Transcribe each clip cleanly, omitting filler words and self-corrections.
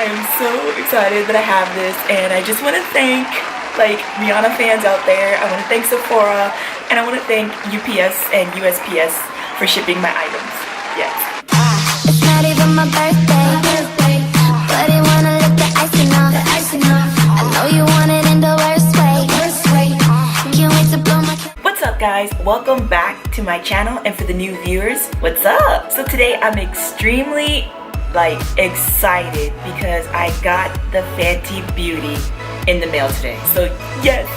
I am so excited that I have this, and I just want to thank like Rihanna fans out there. I want to thank Sephora, and I want to thank UPS and USPS for shipping my items. Yes. It's not even my birthday, but I wanna lick the icing off. I know you want it in the worst way. Can't wait to blow my. What's up, guys? Welcome back to my channel, and for the new viewers, what's up? So today I'm extremely excited because I got the Fenty Beauty in the mail today. So yes,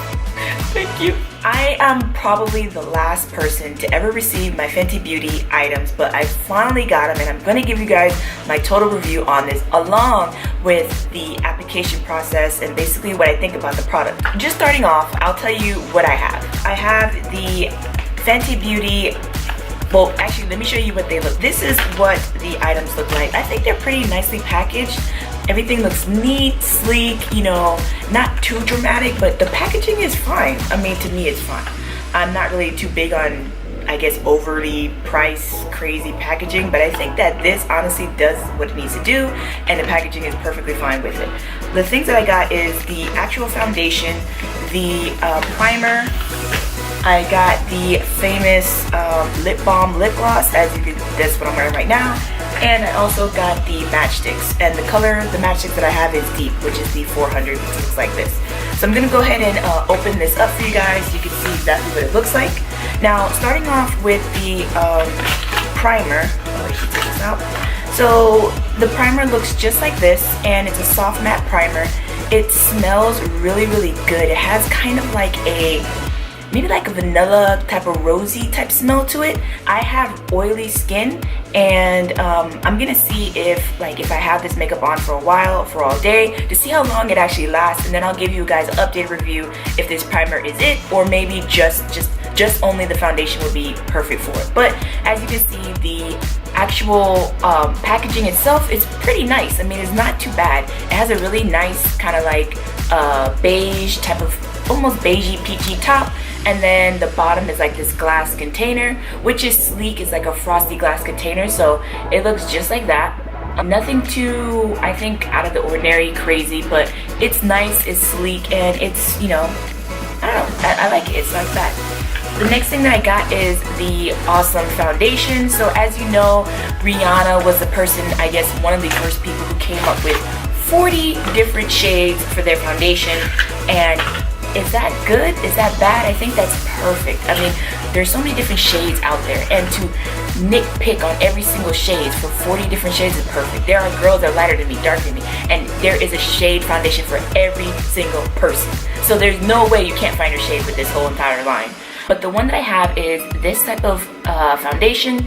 thank you. I am probably the last person to ever receive my Fenty Beauty items, but I finally got them, and I'm going to give you guys my total review on this along with the application process and basically what I think about the product. Just starting off, I'll tell you what I have. I have the Fenty Beauty. Well, actually, let me show you what they look. This is what the items look like. I think they're pretty nicely packaged. Everything looks neat, sleek, you know, not too dramatic, but the packaging is fine. I mean, to me, it's fine. I'm not really too big on, I guess, overly priced, crazy packaging, but I think that this honestly does what it needs to do, and the packaging is perfectly fine with it. The things that I got is the actual foundation, the primer. I got the famous lip balm lip gloss, as you can, that's what I'm wearing right now. And I also got the matchsticks, and the color, the matchstick that I have is deep, which is the 400, which looks like this. So I'm gonna go ahead and open this up for you guys. You can see exactly what it looks like. Now, starting off with the primer, take this out. So the primer looks just like this, and it's a soft matte primer. It smells really, really good. It has kind of like maybe like a vanilla type of rosy type smell to it. I have oily skin, and I'm gonna see if I have this makeup on for a while, for all day, to see how long it actually lasts, and then I'll give you guys an updated review if this primer is it, or maybe just only the foundation would be perfect for it. But as you can see, the actual packaging itself is pretty nice. I mean, it's not too bad. It has a really nice kind of like beige type of, almost beigey peachy top, and then the bottom is like this glass container, which is sleek. It's like a frosty glass container, so it looks just like that. Nothing too, I think, out of the ordinary, crazy, but it's nice, it's sleek, and it's, you know, I don't know, I like it. It's like that. The next thing that I got is the awesome foundation. So as you know, Rihanna was the person, I guess, one of the first people who came up with 40 different shades for their foundation. And is that good? Is that bad? I think that's perfect. I mean, there's so many different shades out there, and to nitpick on every single shade for 40 different shades is perfect. There are girls that are lighter than me, darker than me, and there is a shade foundation for every single person. So there's no way you can't find your shade with this whole entire line. But the one that I have is this type of foundation.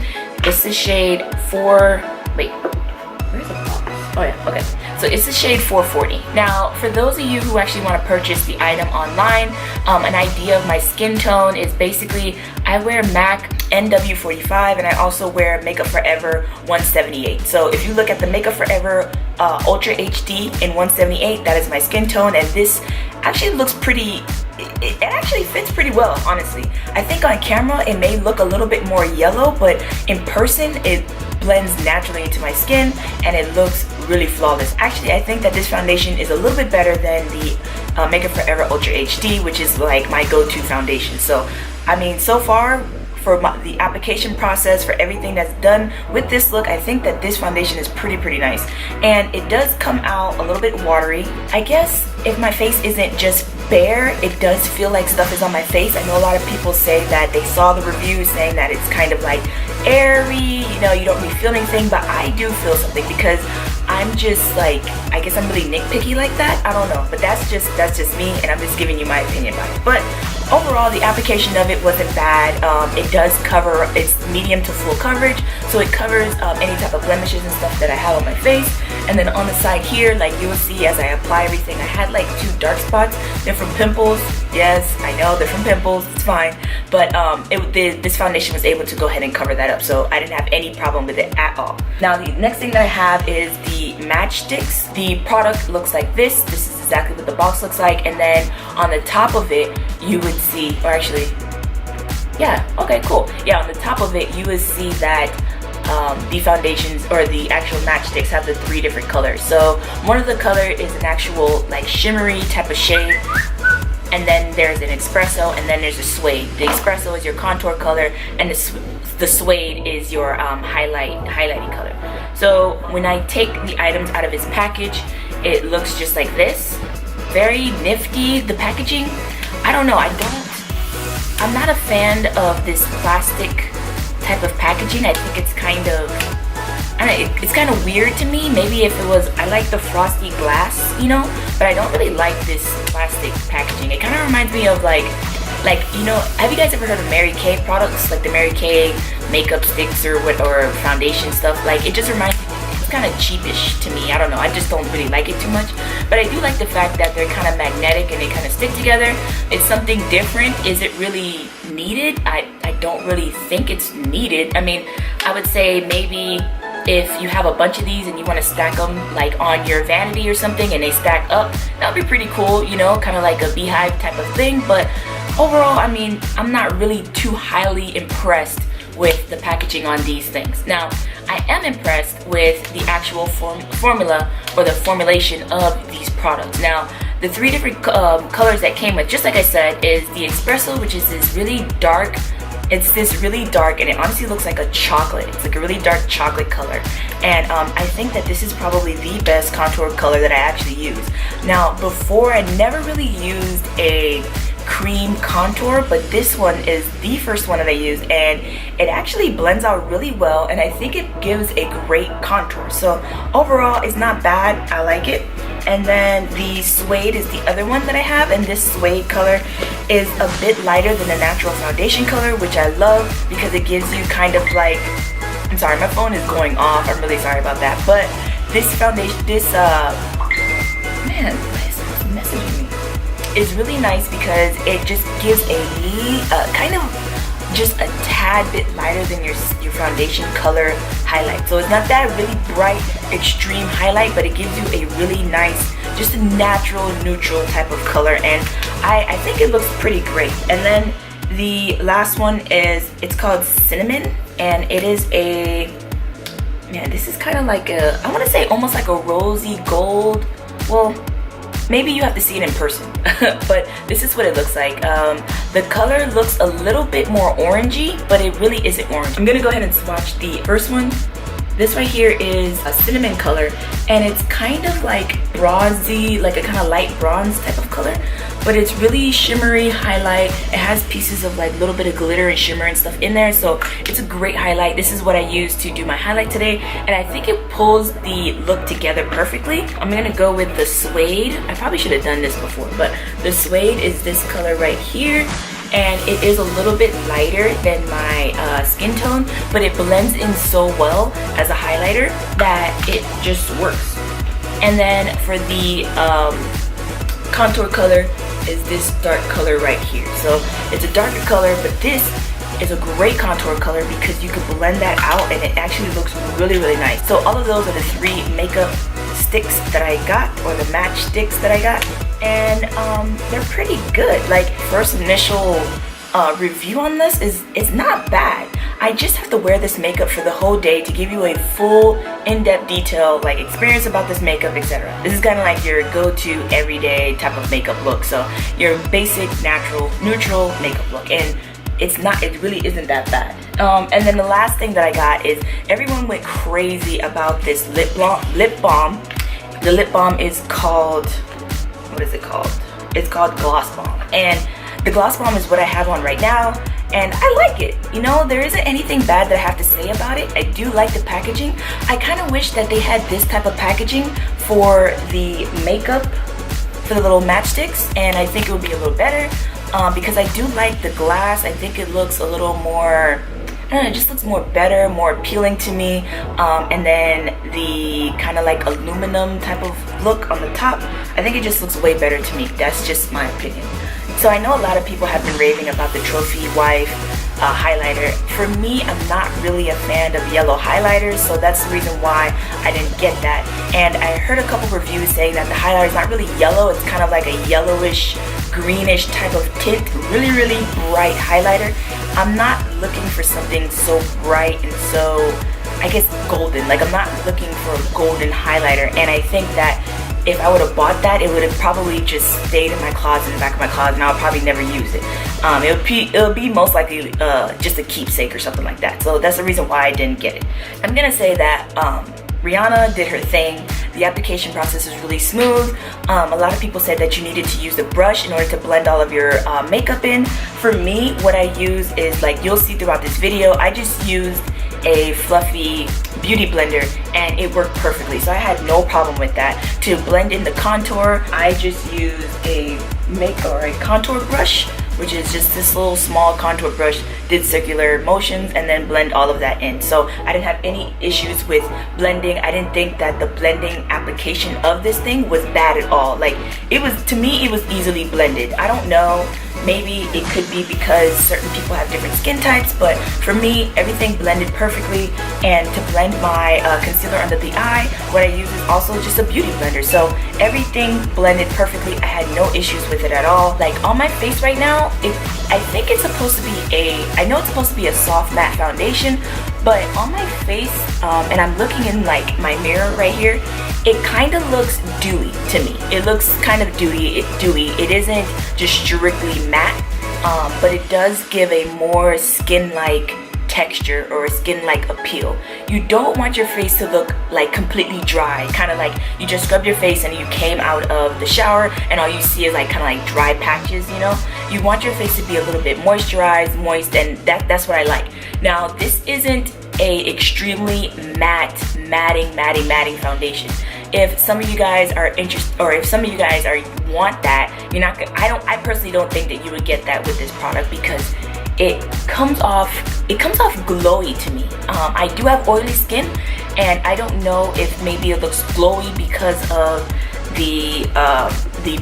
It's the shade where's the box? Oh yeah, okay. So it's the shade 440. Now, for those of you who actually want to purchase the item online, an idea of my skin tone is basically, I wear MAC NW45, and I also wear Makeup Forever 178. So if you look at the Makeup Forever Ultra HD in 178, that is my skin tone, and this actually looks pretty, it actually fits pretty well, honestly. I think on camera it may look a little bit more yellow, but in person it blends naturally into my skin, and it looks really flawless. Actually, I think that this foundation is a little bit better than the Makeup Forever Ultra HD, which is like my go-to foundation. So, I mean, so far, for the application process, for everything that's done with this look, I think that this foundation is pretty nice. And it does come out a little bit watery. I guess if my face isn't just bare, it does feel like stuff is on my face. I know a lot of people say that they saw the reviews saying that it's kind of like airy, you know, you don't really feel anything, but I do feel something because I'm just like, I guess I'm really nitpicky like that. I don't know, but that's just me, and I'm just giving you my opinion about it. But overall, the application of it wasn't bad. It does cover, it's medium to full coverage, so it covers any type of blemishes and stuff that I have on my face. And then on the side here, like you will see as I apply everything, I had like 2 dark spots. They're from pimples. Yes, I know they're from pimples. It's fine. But this foundation was able to go ahead and cover that up, so I didn't have any problem with it at all. Now the next thing that I have is the matchsticks. The product looks like this. This is exactly what the box looks like, and then on the top of it you would see, or actually, yeah, okay, cool. Yeah, on the top of it you would see that the foundations or the actual matchsticks have the 3 different colors. So one of the color is an actual like shimmery type of shade, and then there's an espresso, and then there's a suede. The espresso is your contour color, and the suede is your highlighting color. So when I take the items out of its package, it looks just like this. Very nifty, the packaging. I don't know, I'm not a fan of this plastic type of packaging. I think it's kind of, it's kind of weird to me. Maybe if it was, I like the frosty glass, you know, but I don't really like this plastic packaging. It kind of reminds me of like, you know, have you guys ever heard of Mary Kay products, like the Mary Kay makeup sticks or foundation stuff? Like, it just reminds me, it's kind of cheapish to me. I don't know, I just don't really like it too much. But I do like the fact that they're kind of magnetic and they kind of stick together. It's something different. Is it really needed? I don't really think it's needed. I mean, I would say maybe if you have a bunch of these and you want to stack them like on your vanity or something and they stack up, that would be pretty cool, you know, kind of like a beehive type of thing. But overall, I mean, I'm not really too highly impressed with the packaging on these things. Now, I am impressed with the actual formula or the formulation of these products. Now, the 3 different colors that came with, just like I said, is the espresso, which is this really dark. It's this really dark, and it honestly looks like a chocolate. It's like a really dark chocolate color. And I think that this is probably the best contour color that I actually use. Now, before, I never really used a cream contour, but this one is the first one that I used, and it actually blends out really well, and I think it gives a great contour. So overall, it's not bad. I like it. And then the suede is the other one that I have, and this suede color is a bit lighter than the natural foundation color, which I love because it gives you kind of like, I'm sorry, my phone is going off. I'm really sorry about that. But this foundation, man, why is someone messaging me? Is really nice because it just gives a kind of just a tad bit lighter than your foundation color highlight. So it's not that really bright extreme highlight, but it gives you a really nice, just a natural neutral type of color, and I think it looks pretty great. And then the last one is, it's called Cinnamon, and it is a, man, this is kind of like a, I want to say almost like a rosy gold. Well, maybe you have to see it in person, but this is what it looks like. The color looks a little bit more orangey, but it really isn't orange. I'm gonna go ahead and swatch the first one. This right here is a cinnamon color, and it's kind of like bronzy, like a kind of light bronze type of color, but it's really shimmery highlight. It has pieces of like a little bit of glitter and shimmer and stuff in there, so it's a great highlight. This is what I used to do my highlight today, and I think it pulls the look together perfectly. I'm gonna go with the suede. I probably should have done this before, but the suede is this color right here, and it is a little bit lighter than my skin tone, but it blends in so well as a highlighter that it just works. And then for the contour color is this dark color right here. So it's a darker color, but this is a great contour color because you can blend that out and it actually looks really, really nice. So all of those are the 3 makeup sticks that I got, or the match sticks that I got, and they're pretty good. Like, first initial review on this is, it's not bad. I just have to wear this makeup for the whole day to give you a full in-depth detail like experience about this makeup, etc. This is kind of like your go-to everyday type of makeup look. So your basic natural neutral makeup look, and it really isn't that bad. And then the last thing that I got is, everyone went crazy about this lip balm. The lip balm is called, what is it called? It's called Gloss Balm, and the Gloss Balm is what I have on right now, and I like it. You know, there isn't anything bad that I have to say about it. I do like the packaging. I kind of wish that they had this type of packaging for the makeup, for the little matchsticks, and I think it would be a little better because I do like the glass. I think it looks a little more, I don't know, it just looks more better, more appealing to me. And then the kind of like aluminum type of look on the top, I think it just looks way better to me. That's just my opinion. So I know a lot of people have been raving about the Trophy Wife highlighter. For me, I'm not really a fan of yellow highlighters, so that's the reason why I didn't get that. And I heard a couple reviews saying that the highlighter is not really yellow, it's kind of like a yellowish, greenish type of tint, really, really bright highlighter. I'm not looking for something so bright and so I guess, golden. Like, I'm not looking for a golden highlighter, and I think that if I would have bought that, it would have probably just stayed in my closet, in the back of my closet, and I would probably never use it. It would be most likely just a keepsake or something like that. So that's the reason why I didn't get it. I'm gonna say that Rihanna did her thing. The application process is really smooth. A lot of people said that you needed to use the brush in order to blend all of your makeup in. For me, what I use is, like you'll see throughout this video, I just used a fluffy beauty blender and it worked perfectly. So I had no problem with that. To blend in the contour, I just used a contour brush, which is just this little small contour brush, did circular motions and then blend all of that in. So I didn't have any issues with blending. I didn't think that the blending application of this thing was bad at all. Like, it was, to me, it was easily blended. I don't know, maybe it could be because certain people have different skin types, but for me, everything blended perfectly. And to blend my concealer under the eye, what I use is also just a beauty blender. So everything blended perfectly. I had no issues with it at all. Like, on my face right now, I think it's supposed to be I know it's supposed to be a soft matte foundation, but on my face, and I'm looking in like my mirror right here, it kind of looks dewy to me. It looks kind of dewy. It isn't just strictly matte, but it does give a more skin-like texture or a skin-like appeal. You don't want your face to look like completely dry, kind of like you just scrubbed your face and you came out of the shower and all you see is like kind of like dry patches, you know? You want your face to be a little bit moisturized, moist, and that's what I like. Now, this isn't a extremely matting foundation. If some of you guys are interested, or if some of you guys want that, you're not. I personally don't think that you would get that with this product because it comes off glowy to me. I do have oily skin, and I don't know if maybe it looks glowy because of the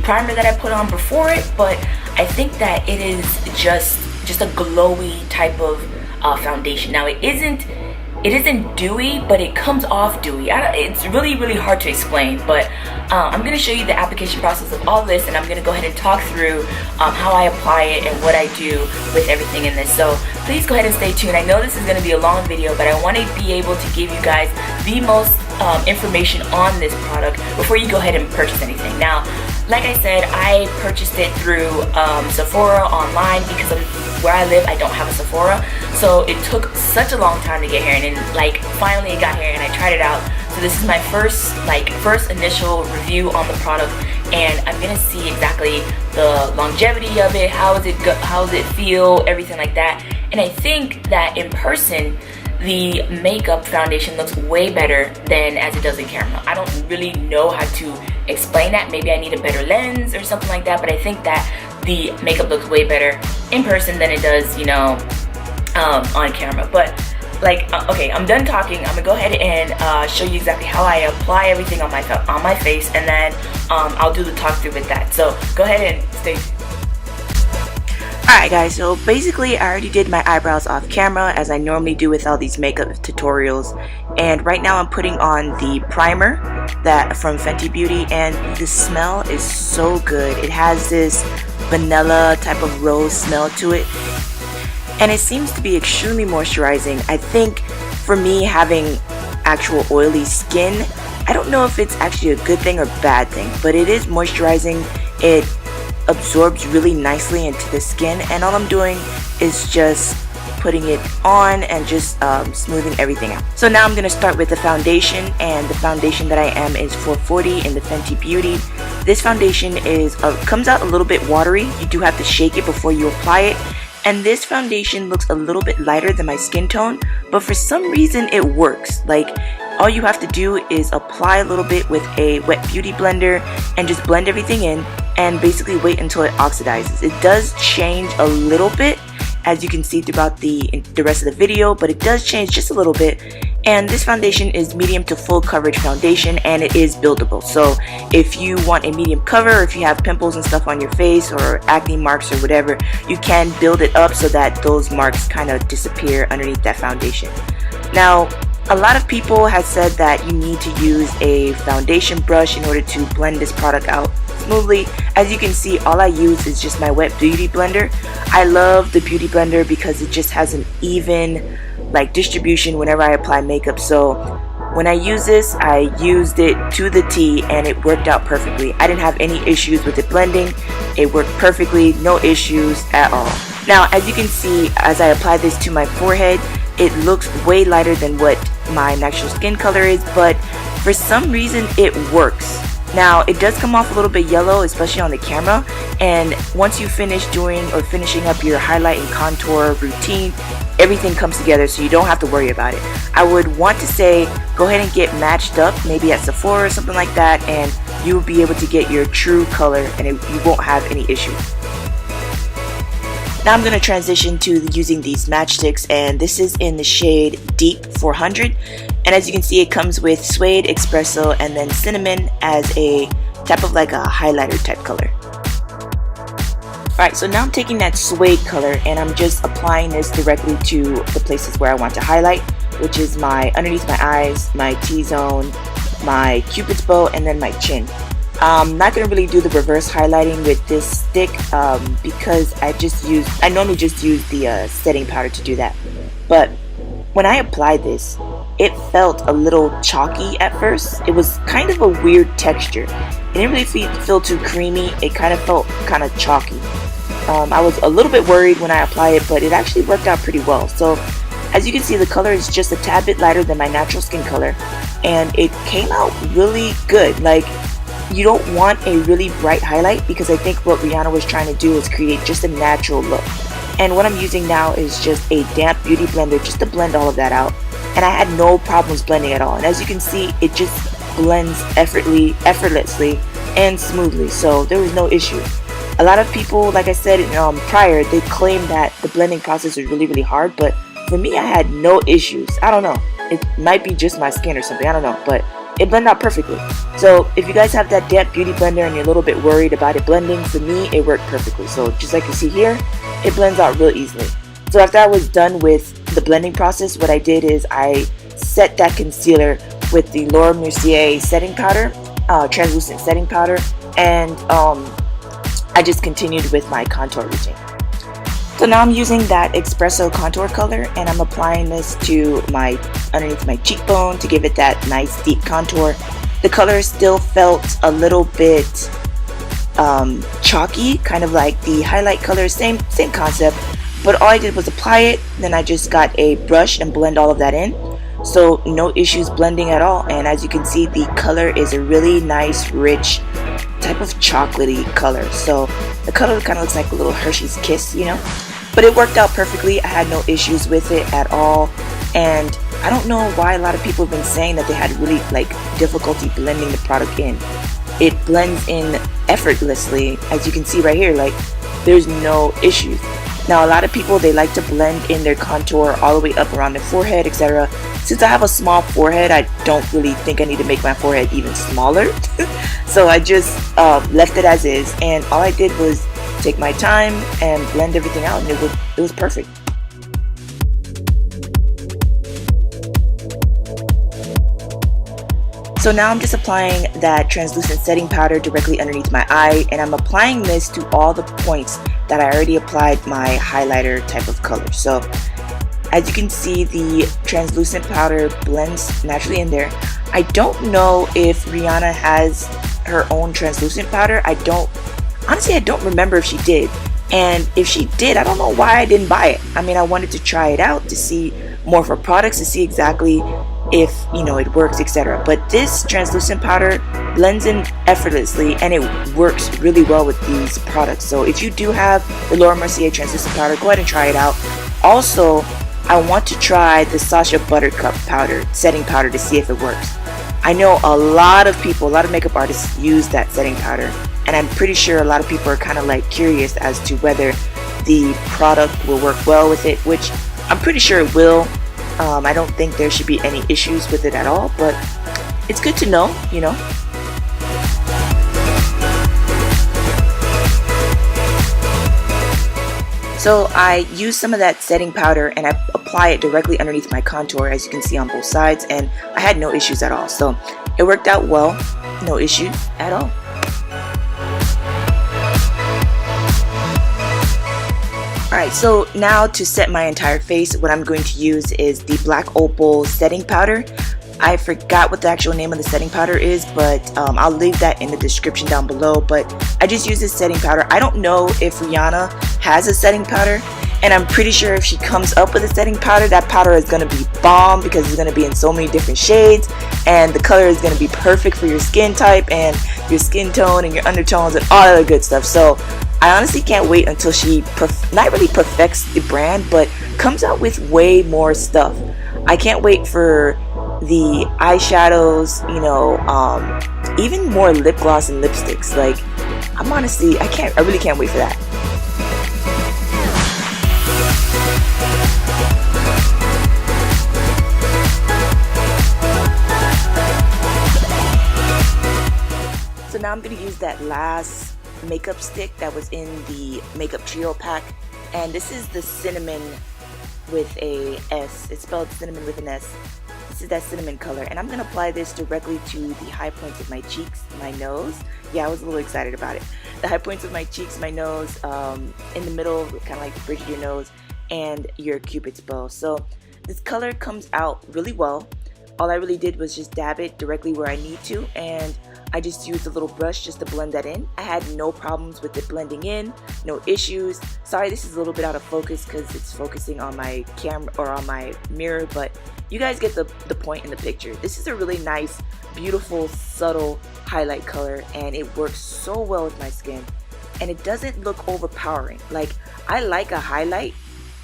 primer that I put on before it, but I think that it is just a glowy type of foundation. Now, it isn't dewy, but it comes off dewy. It's really hard to explain, but I'm going to show you the application process of all this, and I'm going to go ahead and talk through how I apply it and what I do with everything in this. So please go ahead and stay tuned. I know this is going to be a long video, but I want to be able to give you guys the most information on this product before you go ahead and purchase anything. Now, like I said, I purchased it through Sephora online because of where I live. I don't have a Sephora, so it took such a long time to get here, and then like finally it got here and I tried it out. So this is my first initial review on the product, and I'm gonna see exactly the longevity of it, how does it feel, everything like that. And I think that in person, the makeup foundation looks way better than as it does in camera. I don't really know how to explain that. Maybe I need a better lens or something like that, but I think that the makeup looks way better in person than it does, you know, on camera. But like, okay, I'm done talking. I'm gonna go ahead and show you exactly how I apply everything on my face, and then I'll do the talk through with that. So go ahead and stay. Alright guys, so basically I already did my eyebrows off camera as I normally do with all these makeup tutorials, and right now I'm putting on the primer from Fenty Beauty, and the smell is so good. It has this vanilla type of rose smell to it, and it seems to be extremely moisturizing. I think for me, having actual oily skin, I don't know if it's actually a good thing or bad thing, but it is moisturizing. It absorbs really nicely into the skin, and all I'm doing is just putting it on and just smoothing everything out. So now I'm going to start with the foundation, and the foundation that I am is 440 in the Fenty Beauty. This foundation comes out a little bit watery. You do have to shake it before you apply it, and this foundation looks a little bit lighter than my skin tone, but for some reason it works. Like, all you have to do is apply a little bit with a wet beauty blender and just blend everything in, and basically wait until it oxidizes. It does change a little bit, as you can see throughout the rest of the video, but it does change just a little bit. And this foundation is medium to full coverage foundation, and it is buildable. So if you want a medium cover, or if you have pimples and stuff on your face or acne marks or whatever, you can build it up so that those marks kind of disappear underneath that foundation. Now, a lot of people have said that you need to use a foundation brush in order to blend this product out smoothly. As you can see, all I use is just my wet beauty blender. I love the beauty blender because it just has an even like distribution whenever I apply makeup. So when I use this, I used it to the T and it worked out perfectly. I didn't have any issues with it blending. It worked perfectly, no issues at all. Now, as you can see, as I apply this to my forehead, it looks way lighter than what my natural skin color is, but for some reason it works. Now, it does come off a little bit yellow, especially on the camera, and once you finish doing or finishing up your highlight and contour routine, everything comes together, so you don't have to worry about it. I would want to say go ahead and get matched up, maybe at Sephora or something like that, and you will be able to get your true color and you won't have any issues. Now I'm going to transition to using these matchsticks, and this is in the shade Deep 400, and as you can see, it comes with Suede, Espresso, and then Cinnamon as a type of like a highlighter type color. Alright, so now I'm taking that suede color and I'm just applying this directly to the places where I want to highlight, which is my underneath my eyes, my T-zone, my cupid's bow, and then my chin. I'm not going to really do the reverse highlighting with this stick because I normally just use the setting powder to do that. But when I applied this, it felt a little chalky at first. It was kind of a weird texture. It didn't really feel too creamy. It kind of felt kind of chalky. I was a little bit worried when I applied it, but it actually worked out pretty well. So as you can see, the color is just a tad bit lighter than my natural skin color, and it came out really good. Like, you don't want a really bright highlight because I think what Rihanna was trying to do is create just a natural look. And what I'm using now is just a damp beauty blender just to blend all of that out, and I had no problems blending at all. And as you can see, it just blends effortlessly and smoothly, so there was no issue. A lot of people, like I said prior, they claim that the blending process was really hard, but for me, I had no issues. I don't know, it might be just my skin or something, I don't know, but it blended out perfectly. So if you guys have that damp beauty blender and you're a little bit worried about it blending, for me it worked perfectly. So just like you see here, it blends out real easily. So after I was done with the blending process, what I did is I set that concealer with the Laura Mercier setting powder, translucent setting powder, and I just continued with my contour routine. So now I'm using that espresso contour color and I'm applying this to underneath my cheekbone to give it that nice deep contour. The color still felt a little bit chalky, kind of like the highlight color, same concept, but all I did was apply it, then I just got a brush and blend all of that in. So no issues blending at all, and as you can see, the color is a really nice, rich, type of chocolatey color. So the color kind of looks like a little Hershey's Kiss, you know? But it worked out perfectly. I had no issues with it at all, and I don't know why a lot of people have been saying that they had really difficulty blending the product in. It blends in effortlessly, as you can see right here, there's no issues. Now a lot of people, they like to blend in their contour all the way up around their forehead, etc. Since I have a small forehead, I don't really think I need to make my forehead even smaller. So I just left it as is, and all I did was take my time and blend everything out, and it was perfect. So now I'm just applying that translucent setting powder directly underneath my eye, and I'm applying this to all the points that I already applied my highlighter type of color. So as you can see, the translucent powder blends naturally in there. I don't know if Rihanna has her own translucent powder. Honestly, I don't remember if she did. And if she did, I don't know why I didn't buy it. I mean, I wanted to try it out to see more of her products, to see exactly if it works, etc. But this translucent powder blends in effortlessly, and it works really well with these products. So if you do have the Laura Mercier translucent powder, go ahead and try it out. Also, I want to try the Sacha Buttercup powder, setting powder, to see if it works. I know a lot of people, a lot of makeup artists use that setting powder, and I'm pretty sure a lot of people are kind of curious as to whether the product will work well with it, which I'm pretty sure it will. I don't think there should be any issues with it at all, but it's good to know, So I use some of that setting powder and I apply it directly underneath my contour, as you can see on both sides, and I had no issues at all. So it worked out well, no issues at all. Alright, so now to set my entire face, what I'm going to use is the Black Opal setting powder. I forgot what the actual name of the setting powder is, but I'll leave that in the description down below. But I just use this setting powder. I don't know if Rihanna has a setting powder, and I'm pretty sure if she comes up with a setting powder, that powder is going to be bomb because it's going to be in so many different shades, and the color is going to be perfect for your skin type and your skin tone and your undertones and all that good stuff. So I honestly can't wait until she not really perfects the brand, but comes out with way more stuff. I can't wait for the eyeshadows, you know, even more lip gloss and lipsticks. Like, I really can't wait for that. So now I'm going to use that last makeup stick that was in the makeup trio pack, and this is the cinnamon with a S. It's spelled cinnamon with an S. This is that cinnamon color, and I'm going to apply this directly to the high points of my cheeks, my nose. Yeah, I was a little excited about it. The high points of my cheeks, my nose, in the middle, kind of like the bridge of your nose, and your cupid's bow. So this color comes out really well. All I really did was just dab it directly where I need to, and I just used a little brush just to blend that in. I had no problems with it blending in, no issues. Sorry, this is a little bit out of focus because it's focusing on my camera or on my mirror, but you guys get the point in the picture. This is a really nice, beautiful, subtle highlight color, and it works so well with my skin, and it doesn't look overpowering. Like, I like a highlight,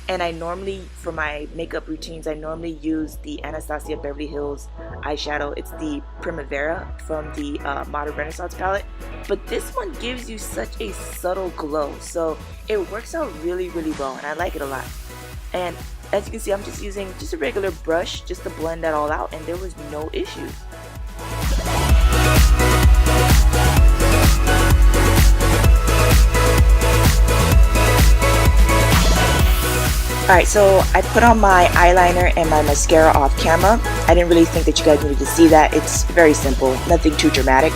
and I normally, for my makeup routines, I normally use the Anastasia Beverly Hills eyeshadow. It's the Primavera from the Modern Renaissance palette. But this one gives you such a subtle glow. So it works out really, really well, and I like it a lot. And as you can see, I'm just using just a regular brush just to blend that all out, and there was no issues. Alright, so I put on my eyeliner and my mascara off camera. I didn't really think that you guys needed to see that. It's very simple, nothing too dramatic.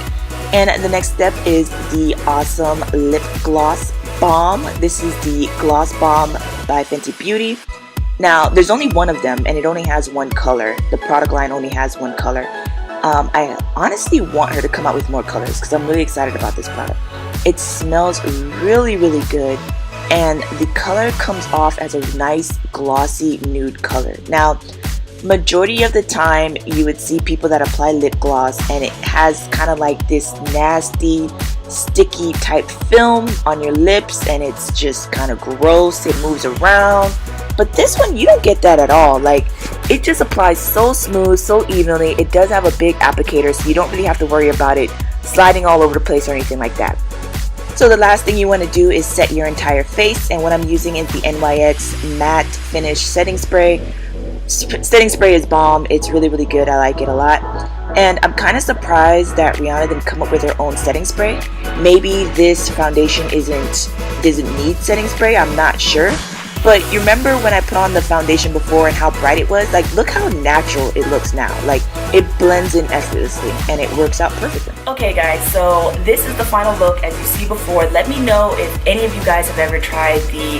And the next step is the awesome lip gloss balm. This is the Gloss Bomb by Fenty Beauty. Now, there's only one of them, and it only has one color. The product line only has one color. I honestly want her to come out with more colors because I'm really excited about this product. It smells really, really good. And the color comes off as a nice glossy nude color. Now, majority of the time you would see people that apply lip gloss and it has kind of like this nasty sticky type film on your lips, and it's just kind of gross. It moves around, but this one you don't get that at all. Like, it just applies so smooth, so evenly. It does have a big applicator, so you don't really have to worry about it sliding all over the place or anything like that. So the last thing you want to do is set your entire face, and what I'm using is the NYX Matte Finish Setting Spray. Setting spray is bomb. It's really, really good. I like it a lot. And I'm kind of surprised that Rihanna didn't come up with her own setting spray. Maybe this foundation doesn't need setting spray. I'm not sure. But you remember when I put on the foundation before and how bright it was? Like, look how natural it looks now. Like, it blends in effortlessly and it works out perfectly. Okay guys, so this is the final look. As you see before, let me know if any of you guys have ever tried the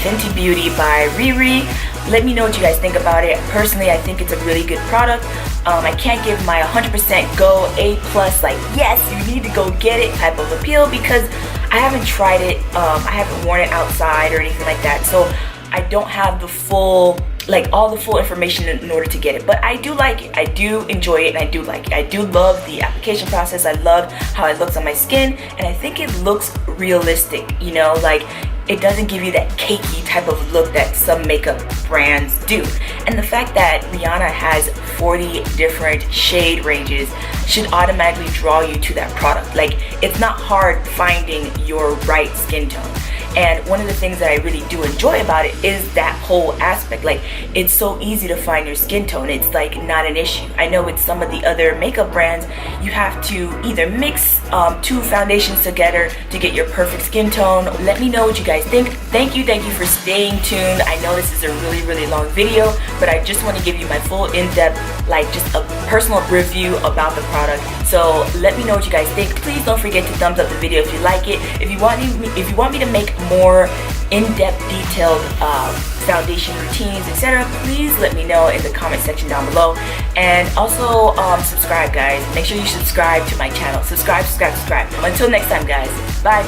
Fenty Beauty by RiRi. Let me know what you guys think about it. Personally, I think it's a really good product. I can't give my 100% go A+, like, yes, you need to go get it type of appeal, because I haven't tried it. I haven't worn it outside or anything like that, so I don't have the full, like, all the full information in order to get it. But I do like it. I do enjoy it, and I do like it. I do love the application process. I love how it looks on my skin, and I think it looks realistic, you know, like, it doesn't give you that cakey type of look that some makeup brands do. And the fact that Rihanna has 40 different shade ranges should automatically draw you to that product. Like, it's not hard finding your right skin tone. And one of the things that I really do enjoy about it is that whole aspect. Like, it's so easy to find your skin tone. It's like not an issue. I know with some of the other makeup brands, you have to either mix two foundations together to get your perfect skin tone. Let me know what you guys think. Thank you for staying tuned. I know this is a really, really long video, but I just want to give you my full in-depth, like, just a personal review about the product. So let me know what you guys think. Please don't forget to thumbs up the video if you like it. If you want me to make more in-depth detailed foundation routines, etc., please let me know in the comment section down below. And also subscribe, guys. Make sure you subscribe to my channel. Subscribe. Until next time, guys. Bye.